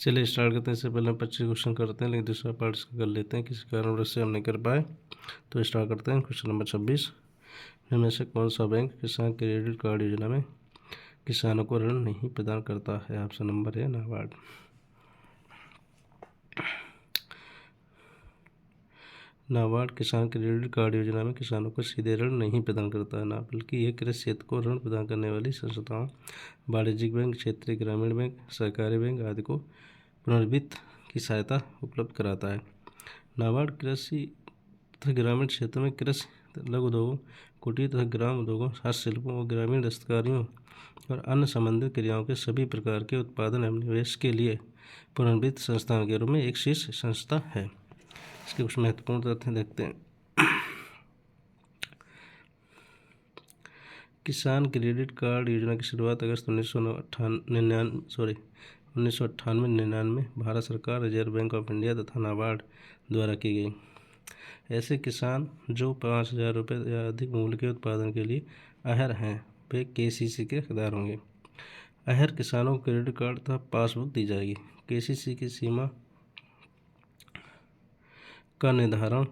चलिए स्टार्ट करते हैं। इससे पहले हम 25 क्वेश्चन करते हैं, लेकिन दूसरा पार्ट इसका कर लेते हैं, किसी कारणवश से हम नहीं कर पाए। तो स्टार्ट करते हैं। क्वेश्चन नंबर 26, इनमें से कौन सा बैंक किसान क्रेडिट कार्ड योजना में किसानों को ऋण नहीं प्रदान करता है? ऑप्शन नंबर है नाबार्ड। नाबार्ड किसान क्रेडिट कार्ड योजना में किसानों को सीधे ऋण नहीं प्रदान करता है, ना बल्कि यह कृषि क्षेत्र को ऋण प्रदान करने वाली संस्थाओं, वाणिज्यिक बैंक, क्षेत्रीय ग्रामीण बैंक, सहकारी बैंक आदि को पुनर्वित्त की सहायता उपलब्ध कराता है। नाबार्ड कृषि तथा ग्रामीण क्षेत्र में कृषि, लघु उद्योगों, कुटीर तथा ग्राम उद्योगों, हस्तशिल्पों और ग्रामीण दस्तकारियों और अन्य संबंधित क्रियाओं के सभी प्रकार के उत्पादन एवं निवेश के लिए पुनर्वित्त संस्थान के रूप में एक शीर्ष संस्था है। इसके कुछ महत्वपूर्ण तथ्य देखते हैं। किसान क्रेडिट कार्ड योजना की शुरुआत अगस्त 1998-99 भारत सरकार, रिजर्व बैंक ऑफ इंडिया तथा नाबार्ड द्वारा की गई। ऐसे किसान जो 5,000 रुपये या अधिक मूल्य के उत्पादन के लिए अहर्ह हैं, वे KCC के हकदार होंगे। अहर्ह किसानों को क्रेडिट कार्ड तथा पासबुक दी जाएगी। KCC की सीमा का निर्धारण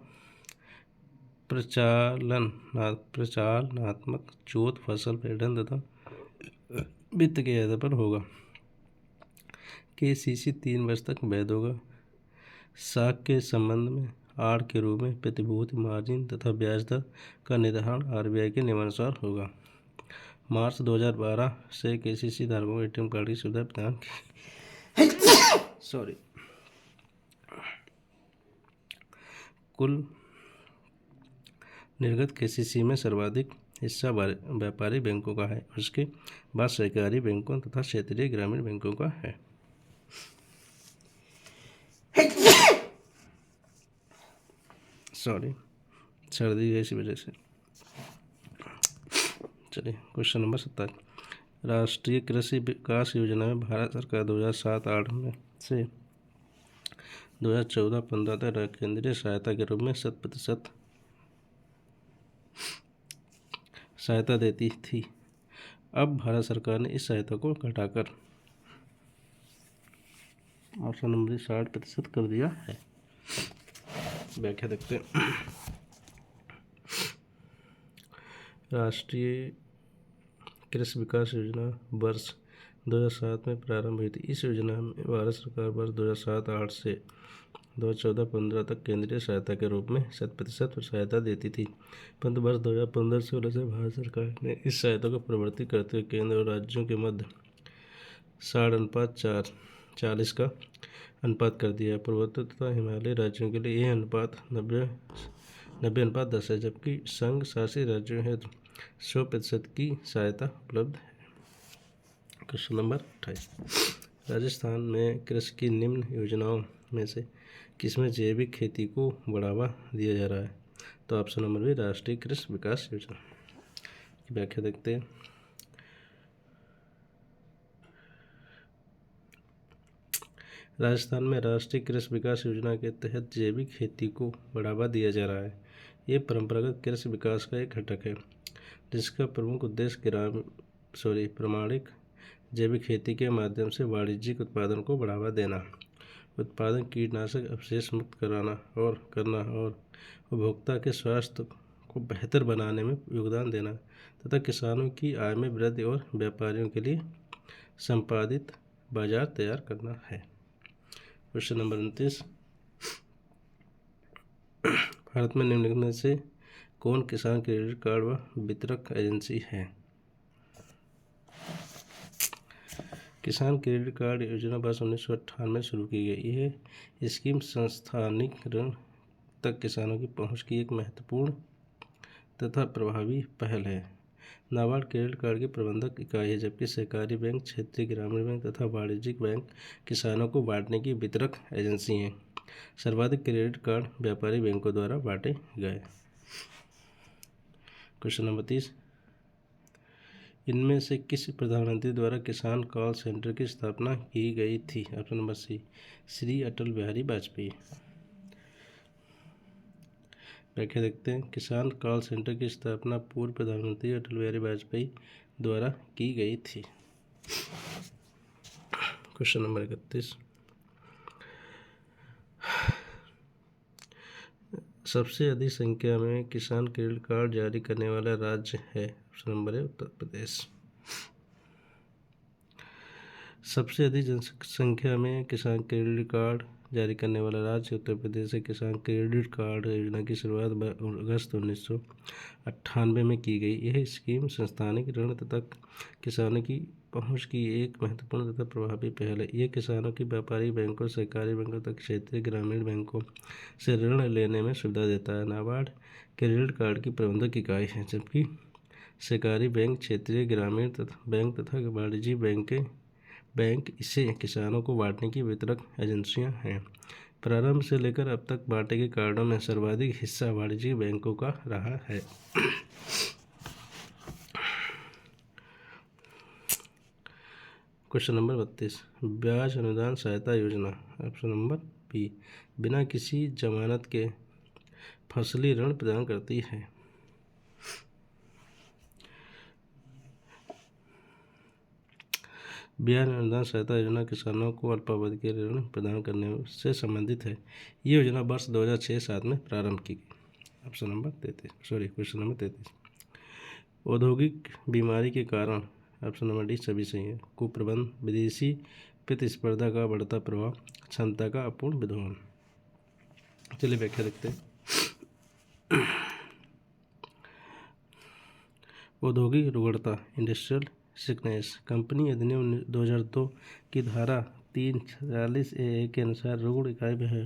प्रचालनात्मक जोत, फसल पैटर्न तथा वित्त के आधार पर होगा। KCC 3 वर्ष तक वैध होगा। साख के संबंध में आड़ के रूप में प्रतिभूति मार्जिन तथा ब्याज दर का निर्धारण RBI के नियमानुसार होगा। मार्च 2012 से KCC धारकों को ATM कार्ड की सुविधा प्रदान की। कुल निर्गत KCC में सर्वाधिक हिस्सा व्यापारी बैंकों का है, उसके बाद सहकारी बैंकों तथा क्षेत्रीय ग्रामीण बैंकों का है। सर्दी है इसी वजह से। चलिए क्वेश्चन नंबर 27, राष्ट्रीय कृषि विकास योजना में भारत सरकार 2007-08 में से 2014-15 तक केंद्रीय सहायता के रूप में 100% सहायता देती थी। अब भारत सरकार ने इस सहायता को घटाकर ऑप्शन नंबर 60% कर दिया है। व्याख्या देखते हैं। राष्ट्रीय कृषि विकास योजना वर्ष 2007 में प्रारंभ हुई थी। इस योजना में भारत सरकार वर्ष 2007-08 से 2014-15 तक केंद्रीय सहायता के रूप में 100% सहायता देती थी, परंतु वर्ष 2015-16 से भारत सरकार ने इस सहायता को परिवर्तित करते हुए केंद्र और राज्यों के मध्य 60:40 का अनुपात कर दिया है। पूर्वोत्तर तथा हिमालयी राज्यों के लिए यह अनुपात 90:10 है, जबकि संघ शासित राज्यों हेतु 100% की सहायता उपलब्ध है। क्वेश्चन नंबर 28, राजस्थान में कृषि की निम्न योजनाओं में से किसमें जैविक खेती को बढ़ावा दिया जा रहा है? तो ऑप्शन नंबर भी राष्ट्रीय कृषि विकास योजना की व्याख्या देखते हैं। राजस्थान में राष्ट्रीय कृषि विकास योजना के तहत जैविक खेती को बढ़ावा दिया जा रहा है। ये परंपरागत कृषि विकास का एक घटक है, जिसका प्रमुख उद्देश्य प्रमाणिक जैविक खेती के माध्यम से वाणिज्यिक उत्पादन को बढ़ावा देना, उत्पादन कीटनाशक अवशेष मुक्त करना और उपभोक्ता के स्वास्थ्य को बेहतर बनाने में योगदान देना तथा किसानों की आय में वृद्धि और व्यापारियों के लिए संपादित बाजार तैयार करना है। क्वेश्चन नंबर 29, भारत में निम्नलिखित में से कौन किसान क्रेडिट कार्ड व वितरक एजेंसी है? किसान क्रेडिट कार्ड योजना वर्ष 1998 में शुरू की गई। यह स्कीम संस्थानिक ऋण तक किसानों की पहुंच की एक महत्वपूर्ण तथा प्रभावी पहल है। नाबार्ड क्रेडिट कार्ड की प्रबंधक इकाई है, जबकि सहकारी बैंक, क्षेत्रीय ग्रामीण बैंक तथा वाणिज्यिक बैंक किसानों को बांटने की वितरक एजेंसी हैं। सर्वाधिक क्रेडिट कार्ड व्यापारी बैंकों द्वारा बांटे गए। क्वेश्चन नंबर 30, इनमें से किस प्रधानमंत्री द्वारा किसान कॉल सेंटर की स्थापना की गई थी? Option number C, Shri Atal Bihari Vajpayee. व्याख्या देखते हैं। किसान कॉल सेंटर की स्थापना पूर्व प्रधानमंत्री अटल बिहारी वाजपेयी द्वारा की गई थी। क्वेश्चन नंबर 31, सबसे अधिक संख्या में किसान क्रेडिट कार्ड जारी करने वाला राज्य है, ऑप्शन नंबर है उत्तर प्रदेश। सबसे अधिक जनसंख्या में किसान क्रेडिट कार्ड जारी करने वाला राज्य उत्तर प्रदेश है। किसान क्रेडिट कार्ड योजना की शुरुआत अगस्त 1998 में की गई। यह स्कीम संस्थानिक ऋण तथा किसानों की पहुंच की एक महत्वपूर्ण तथा प्रभावी पहल है। यह किसानों की व्यापारिक बैंकों, सहकारी बैंकों तथा क्षेत्रीय ग्रामीण बैंकों से ऋण लेने में सुविधा देता है। नाबार्ड क्रेडिट कार्ड की प्रबंधक इकाई है, जबकि सहकारी बैंक, क्षेत्रीय ग्रामीण बैंक तथा वाणिज्यिक बैंक इसे किसानों को बांटने की वितरक एजेंसियां हैं। प्रारंभ से लेकर अब तक बांटे गए कार्डों में सर्वाधिक हिस्सा वाणिज्यिक बैंकों का रहा है। क्वेश्चन नंबर 32, ब्याज अनुदान सहायता योजना, ऑप्शन नंबर बी, बिना किसी जमानत के फसली ऋण प्रदान करती है। ब्याज अनुदान सहायता योजना किसानों को अल्पावधि के ऋण प्रदान करने से संबंधित है। ये योजना वर्ष 2006-07 में प्रारंभ की गई। ऑप्शन नंबर 33, क्वेश्चन नंबर 33, औद्योगिक बीमारी के कारण, ऑप्शन नंबर डी सभी सही है। कुप्रबंध, विदेशी प्रतिस्पर्धा का बढ़ता प्रभाव, क्षमता का अपूर्ण विध्वंस। चलिए व्याख्या देखते हैं। औद्योगिक रुग्णता, इंडस्ट्रियल सिकनेस, कंपनी अधिनियम 2002 की धारा 340 AA के अनुसार रुग्ण इकाई है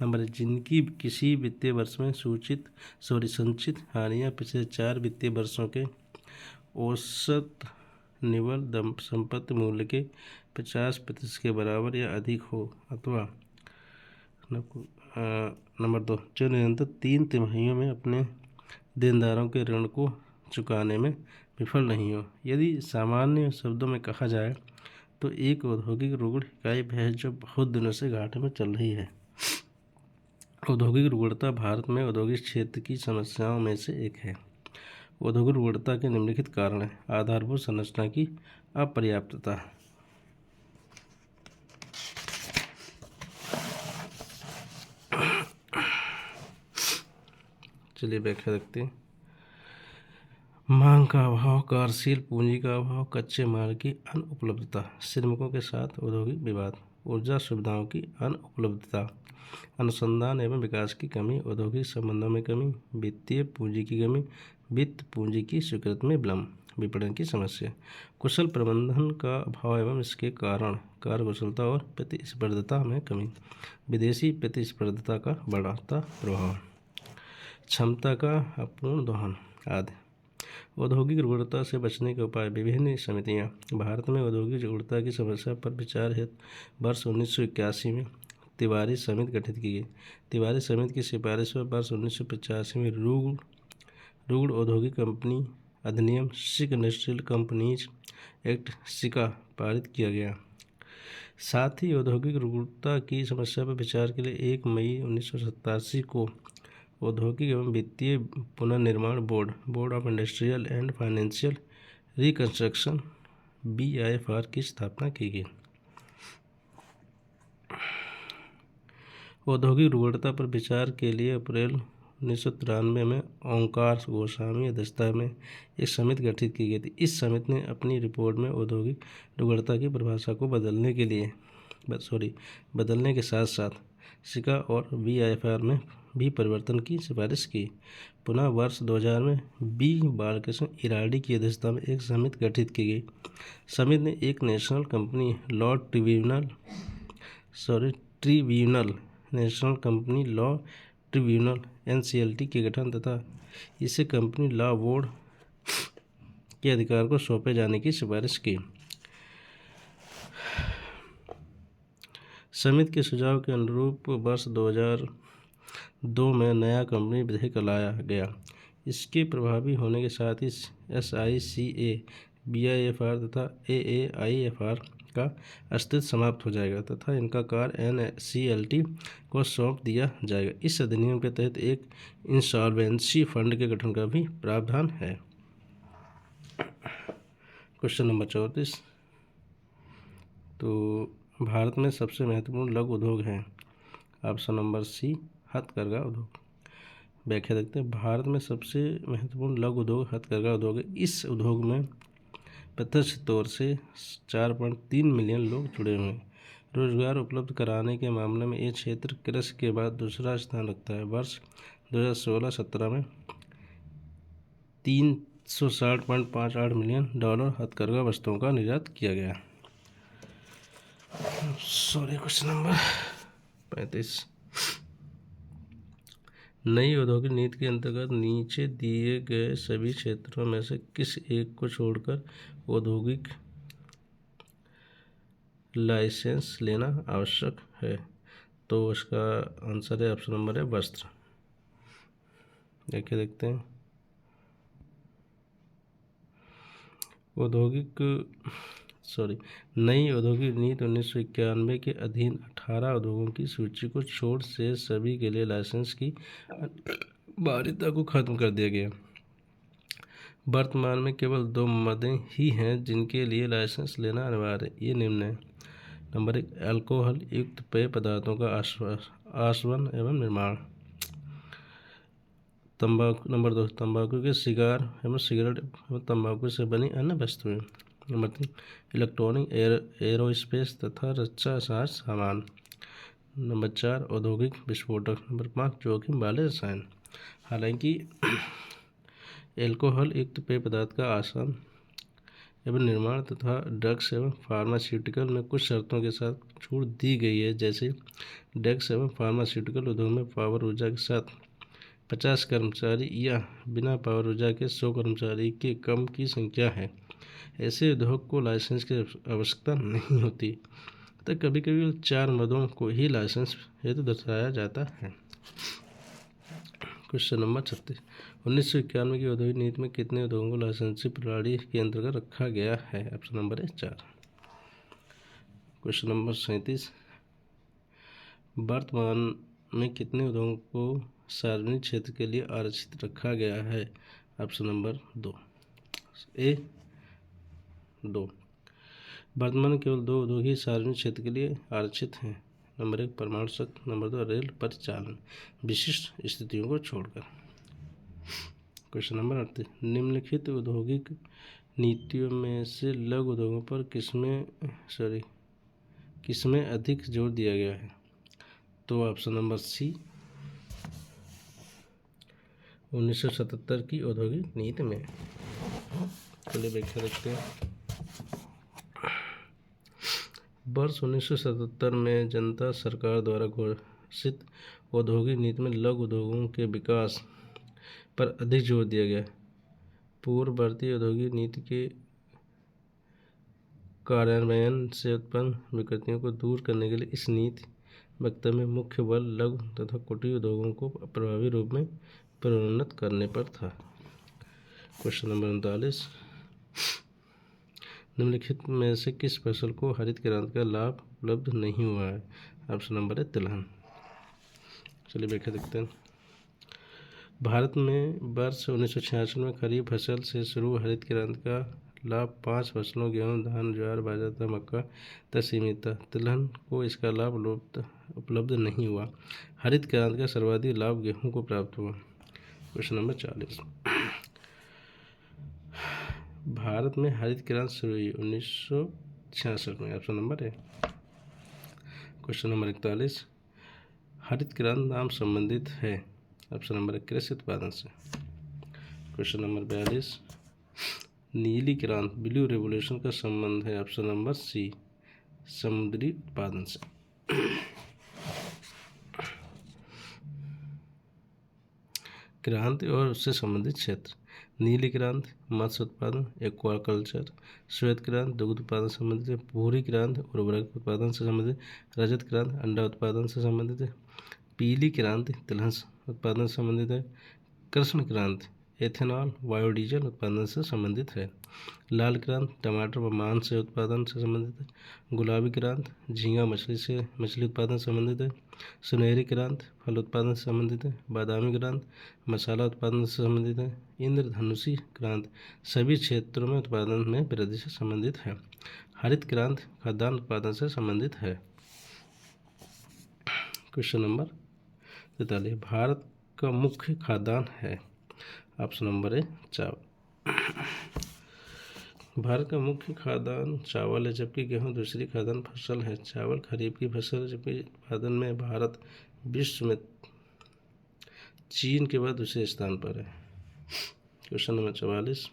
नंबर जिनकी किसी वित्तीय वर्ष में संचित हानियाँ पिछले 4 वित्तीय वर्षों के औसत निवल संपत्ति मूल्य के 50% के बराबर या अधिक हो, अथवा नंबर 2 जो निरंतर 3 तिमाहियों में अपने देनदारों के ऋण को चुकाने में विफल नहीं हो। यदि सामान्य शब्दों में कहा जाए तो एक औद्योगिक रुग्ण इकाई है जो बहुत दिनों से घाटे में चल रही है। औद्योगिक रुग्णता भारत में औद्योगिक क्षेत्र की समस्याओं में से एक है। औद्योगिक रुग्णता के निम्नलिखित कारण हैं। आधारभूत संरचना की अपर्याप्तता, चलिए व्याख्या देखते हैं। मांग का अभाव, कार्यशील पूंजी का अभाव, कच्चे माल की अनुपलब्धता, श्रमिकों के साथ औद्योगिक विवाद, ऊर्जा सुविधाओं की अनुपलब्धता, अनुसंधान एवं विकास की कमी, औद्योगिक संबंधों में कमी, वित्तीय पूंजी की कमी, वित्त पूंजी की स्वीकृति में विलंब, विपणन की समस्या, कुशल प्रबंधन का अभाव एवं इसके कारण, कार्यकुशलता और प्रतिस्पर्धता में कमी, विदेशी प्रतिस्पर्धता का बढ़ता प्रभाव, क्षमता का अपूर्ण दोहन आदि। औद्योगिक रुग्णता से बचने के उपाय। विभिन्न समितियां। भारत में औद्योगिक रुग्णता की समस्या पर विचार हेतु वर्ष 1981 में तिवारी समिति गठित की गई। तिवारी समिति की सिफारिश पर वर्ष 1985 में रुग्ण औद्योगिक कंपनी अधिनियम सिक इंडस्ट्रियल कंपनीज एक्ट सिका पारित किया गया। साथ ही औद्योगिक रुग्णता की समस्या पर विचार के लिए 1 मई 1987 को औद्योगिक एवं वित्तीय पुनर्निर्माण board of industrial and financial reconstruction BIFR की स्थापना की गई। औद्योगिक रुग्णता पर विचार के लिए अप्रैल 1993 में ओंकार गोस्वामी अध्यक्षता में एक समिति गठित की गई थी। इस समिति ने अपनी रिपोर्ट में औद्योगिक रुग्णता की परिभाषा को बदलने के साथ साथ सिका और BIFR में भी परिवर्तन की सिफारिश की। पुनः वर्ष 2000 में B बालकृष्ण इराडी की अध्यक्षता में एक समिति गठित की गई। समिति ने एक national company law tribunal NCLT के गठन तथा इसे कंपनी लॉ बोर्ड के अधिकार को सौंपे जाने की सिफारिश की। समिति के सुझाव के अनुरूप वर्ष 2002 में नया कंपनी विधेयक लाया गया। इसके प्रभावी होने के साथ ही SICA, BIFR तथा AAIFR का अस्तित्व समाप्त हो जाएगा तथा इनका कार्य NCLT को सौंप दिया जाएगा। इस अधिनियम के तहत एक इंसॉल्वेंसी फंड के गठन का भी प्रावधान है। क्वेश्चन नंबर 34, तो भारत में सबसे महत्वपूर्ण लघु उद्योग हैं। ऑप्शन नंबर C हथकरघा उद्योग। व्याख्या देखते हैं। भारत में सबसे महत्वपूर्ण लघु उद्योग हथकरघा उद्योग है। इस उद्योग में प्रत्यक्ष तौर से 4.3 मिलियन लोग जुड़े हुए हैं। रोजगार उपलब्ध कराने के मामले में ये क्षेत्र कृषि के बाद दूसरा स्थान रखता है। वर्ष 2016-17 में $360.58 मिलियन हथकरघा वस्तुओं का निर्यात किया गया। Question number 35। नई औद्योगिक नीति के अंतर्गत नीचे दिए गए सभी क्षेत्रों में से किस एक को छोड़कर औद्योगिक लाइसेंस लेना आवश्यक है? तो उसका आंसर है ऑप्शन नंबर है वस्त्र। देखिए देखते हैं। नई औद्योगिक नीति 1991 के अधीन 18 उद्योगों की सूची को छोड़ से सभी के लिए लाइसेंस की अनिवार्यता को खत्म कर दिया गया। वर्तमान में केवल 2 मदें ही हैं जिनके लिए लाइसेंस लेना अनिवार्य है। ये निम्न है। नंबर 1, अल्कोहल युक्त पेय पदार्थों का आसवन एवं निर्माण। नंबर 2, तंबाकू के सिगार एवं सिगरेट एवं तंबाकू से बनी अन्य वस्तुएं। नंबर 3, इलेक्ट्रॉनिक एरोस्पेस तथा रक्षा साज सामान। नंबर 4, औद्योगिक विस्फोटक। नंबर 5, जोखिम वाले रसायन। हालांकि एल्कोहल युक्त पेय पदार्थ का आसवन एवं निर्माण तथा ड्रग्स एवं फार्मास्यूटिकल में कुछ शर्तों के साथ छूट दी गई है, जैसे ड्रग्स एवं फार्मास्यूटिकल उद्योग में पावर ऊर्जा के साथ 50 कर्मचारी या बिना पावर ऊर्जा के 100 कर्मचारी के कम की संख्या है। ऐसे उद्योग को लाइसेंस की आवश्यकता नहीं होती, तो कभी कभी 4 मदों को ही लाइसेंस हेतु दर्शाया जाता है। Question number 36। 1991 की औद्योगिक नीति में कितने उद्योगों को लाइसेंसिंग प्रणाली के अंतर्गत रखा गया है? ऑप्शन नंबर है 4। Question number 37। वर्तमान में कितने उद्योगों को सार्वजनिक क्षेत्र के लिए आरक्षित रखा गया है? ऑप्शन नंबर 2 ए 2। वर्तमान में केवल 2 उद्योग ही सार्वजनिक क्षेत्र के लिए आरक्षित हैं। नंबर 1, परमाणु शक्ति। नंबर 2, रेल परिचालन, विशिष्ट स्थितियों को छोड़कर। Question number 38। निम्नलिखित औद्योगिक नीतियों में से लघु उद्योगों पर किसमें अधिक जोर दिया गया है? तो ऑप्शन नंबर सी, 1977 की औद्योगिक नीति में। चलिए व्याख्या देखते हैं। वर्ष 1977 में जनता सरकार द्वारा घोषित औद्योगिक नीति में लघु उद्योगों के विकास पर अधिक जोर दिया गया। पूर्ववर्ती औद्योगिक नीति के कार्यान्वयन से उत्पन्न विकृतियों को दूर करने के लिए इस नीति वक्तव्य में मुख्य बल लघु तथा कुटीर उद्योगों को प्रभावी रूप में प्रोन्नत करने पर था। Question number 39। निम्नलिखित में से किस फसल को हरित क्रांति का लाभ उपलब्ध नहीं हुआ है? ऑप्शन नंबर है तिलहन। चलिए व्याख्या देखते हैं। भारत में वर्ष 1966 में खरीफ फसल से शुरू हरित क्रांति का लाभ 5 फसलों गेहूं, धान, ज्वार, बाजरा तथा मक्का तक सीमित था। तिलहन को इसका लाभ उपलब्ध नहीं हुआ। हरित क्रांति का सर्वाधिक लाभ गेहूं को प्राप्त हुआ। Question number 40। भारत में हरित क्रांति शुरू हुई 1966 में। ऑप्शन नंबर है। Question number 41। हरित क्रांति नाम संबंधित है? ऑप्शन नंबर है कृषि उत्पादन से। Question number 42। नीली क्रांति ब्लू रेवोल्यूशन का संबंध है? ऑप्शन नंबर सी, समुद्री उत्पादन से। क्रांति और उससे संबंधित क्षेत्र। नीली क्रांति मत्स्य उत्पादन, एक्वाकल्चर। श्वेत क्रांति दुग्ध उत्पादन से संबंधित है। भूरी क्रांति उर्वरक उत्पादन से संबंधित है। रजत क्रांति अंडा उत्पादन से संबंधित है। पीली क्रांति तिलहन उत्पादन से संबंधित है। कृष्ण क्रांति एथेनॉल बायोडीजल उत्पादन से संबंधित है। लाल क्रांति टमाटर व मांस से उत्पादन से संबंधित है। गुलाबी क्रांति झींगा मछली उत्पादन से संबंधित है। सुनहरी क्रांति फल उत्पादन से संबंधित है। बादामी क्रांति मसाला उत्पादन से संबंधित है। इंद्रधनुषी क्रांति सभी क्षेत्रों में उत्पादन में वृद्धि से संबंधित है। हरित क्रांति खाद्यान्न उत्पादन से संबंधित है। Question number 43। भारत का मुख्य खाद्यान्न है? ऑप्शन नंबर ए चावल। भारत का मुख्य खाद्यान्न चावल है, जबकि गेहूं दूसरी खाद्यान्न फसल है। चावल खरीफ की फसल है, जबकि उत्पादन में भारत विश्व में चीन के बाद दूसरे स्थान पर है। क्वेश्चन नंबर 44,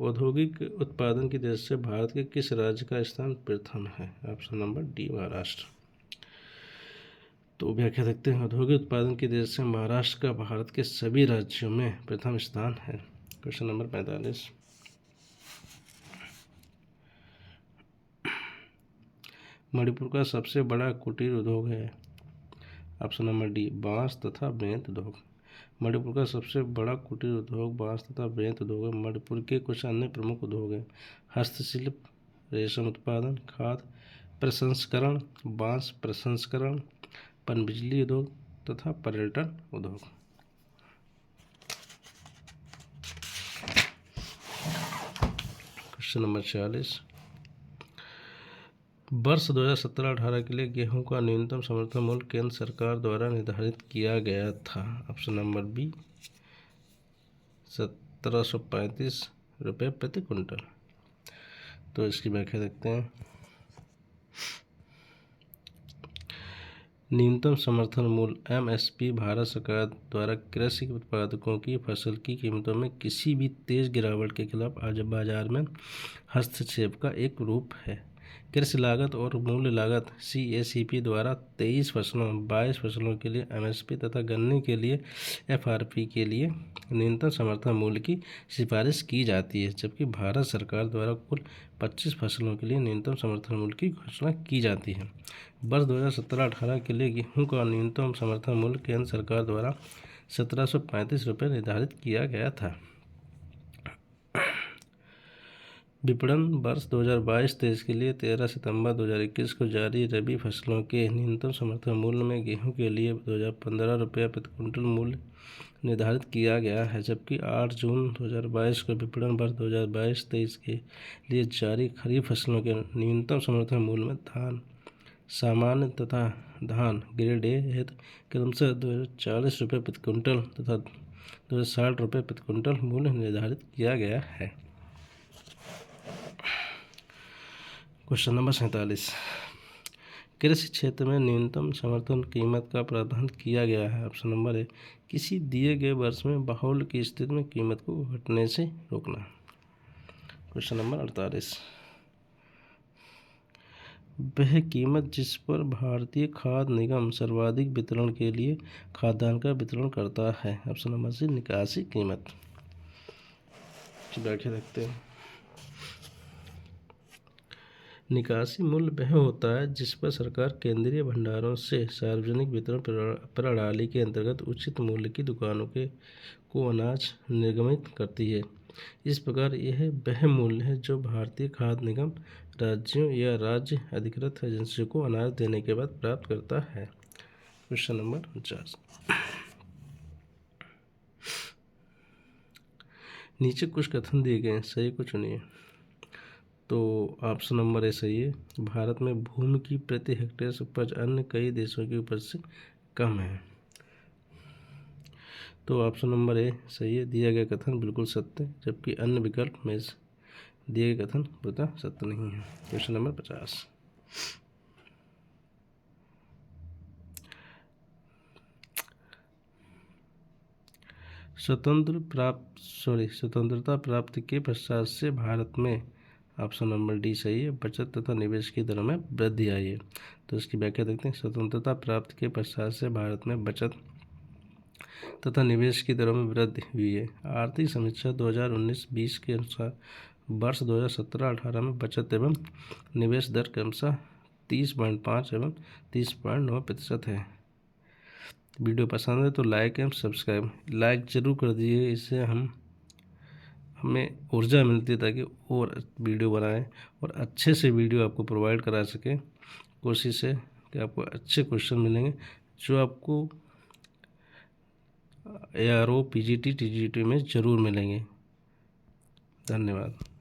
औद्योगिक उत्पादन की दृष्टि से भारत के किस राज्य का स्थान प्रथम है? Option number D Maharashtra. तो व्याख्या देखते हैं। औद्योगिक उत्पादन की दृष्टि से महाराष्ट्र का भारत के सभी राज्यों में प्रथम स्थान है। क्वेश्चन नंबर 45, मणिपुर का सबसे बड़ा कुटीर उद्योग है? ऑप्शन नंबर डी बांस तथा बेंत उद्योग। मणिपुर का सबसे बड़ा कुटीर उद्योग बांस तथा बेंत उद्योग है। मणिपुर के कुछ अन्य प्रमुख उद्योग हैं: हस्तशिल्प, रेशम उत्पादन, खाद्य प्रसंस्करण, बांस प्रसंस्करण, पनबिजली उद्योग तथा पर्यटन उद्योग। क्वेश्चन नंबर 46, वर्ष 2017-18 के लिए गेहूं का न्यूनतम समर्थन मूल्य केंद्र सरकार द्वारा निर्धारित किया गया था। ऑप्शन नंबर बी 1735 रुपये प्रति क्विंटल। तो इसकी व्याख्या देखते हैं। न्यूनतम समर्थन मूल्य MSP भारत सरकार द्वारा कृषि उत्पादकों की फसल की कीमतों में किसी भी तेज गिरावट के खिलाफ आज बाजार में हस्तक्षेप का एक रूप है। कृषि लागत और मूल्य लागत CACP द्वारा 23 फसलों 22 फसलों के लिए MSP तथा गन्ने के लिए FRP के लिए न्यूनतम समर्थन मूल्य की सिफारिश की जाती है, जबकि भारत सरकार द्वारा कुल 25 फसलों के लिए न्यूनतम समर्थन मूल्य की घोषणा की जाती है। वर्ष 2017-18 के लिए गेहूं का न्यूनतम समर्थन मूल्य केंद्र सरकार द्वारा 1735 रुपये निर्धारित किया गया था। विपणन वर्ष 2022-23 के लिए 13 सितंबर 2021 को जारी रबी फसलों के न्यूनतम समर्थन मूल्य में गेहूं के लिए 2015 रुपये प्रति क्विंटल मूल्य निर्धारित किया गया है, जबकि 8 जून 2022 को विपणन वर्ष 2022-23 के लिए जारी खरीफ फसलों के न्यूनतम समर्थन मूल्य में धान सामान्य तथा धान ग्रेड ए हेतु क्रमशः 240 रुपये प्रति क्विंटल तथा 260 रुपये प्रति क्विंटल मूल्य निर्धारित किया गया है। क्वेश्चन नंबर 47, कृषि क्षेत्र में न्यूनतम समर्थन कीमत का प्रावधान किया गया है। ऑप्शन नंबर ए किसी दिए गए वर्ष में बाहुल्य की स्थिति में कीमत को घटने से रोकना। क्वेश्चन नंबर 48, वह कीमत जिस पर भारतीय खाद्य निगम सर्वाधिक वितरण के लिए खाद्यान्न का वितरण करता है। ऑप्शन नंबर सी निकासी कीमत। व्याख्या देखते हैं। निकासी मूल्य वह होता है जिस पर सरकार केंद्रीय भंडारों से सार्वजनिक वितरण प्रणाली के अंतर्गत उचित मूल्य की दुकानों को अनाज निर्गमित करती है। इस प्रकार यह वह मूल्य है जो भारतीय खाद्य निगम राज्यों या राज्य अधिकृत एजेंसियों को अनाज देने के बाद प्राप्त करता है। क्वेश्चन नंबर 49, नीचे कुछ कथन दिए गए हैं, सही को चुनिए। तो ऑप्शन नंबर ए सही है। भारत में भूमि की प्रति हेक्टेयर उपज अन्य कई देशों की उपज से कम है। तो ऑप्शन नंबर ए सही है। दिया गया कथन बिल्कुल सत्य है, जबकि अन्य विकल्प में दिए गए कथन पूरा सत्य नहीं है। क्वेश्चन नंबर 50, स्वतंत्रता प्राप्ति के पश्चात से भारत में, ऑप्शन नंबर डी सही है, बचत तथा निवेश की दरों में वृद्धि आई है। तो इसकी व्याख्या देखते हैं। स्वतंत्रता प्राप्ति के पश्चात से भारत में बचत तथा निवेश की दरों में वृद्धि हुई है। आर्थिक समीक्षा 2019-20 के अनुसार वर्ष 2017-18 में बचत एवं निवेश दर क्रमशः 30.5 एवं 30.9% है। वीडियो पसंद है तो लाइक एवं सब्सक्राइब लाइक जरूर कर दीजिए, इससे हमें ऊर्जा मिलती है ताकि और वीडियो बनाएं और अच्छे से वीडियो आपको प्रोवाइड करा सके। कोशिश है कि आपको अच्छे क्वेश्चन मिलेंगे जो आपको ARO PGT TGT में ज़रूर मिलेंगे। धन्यवाद।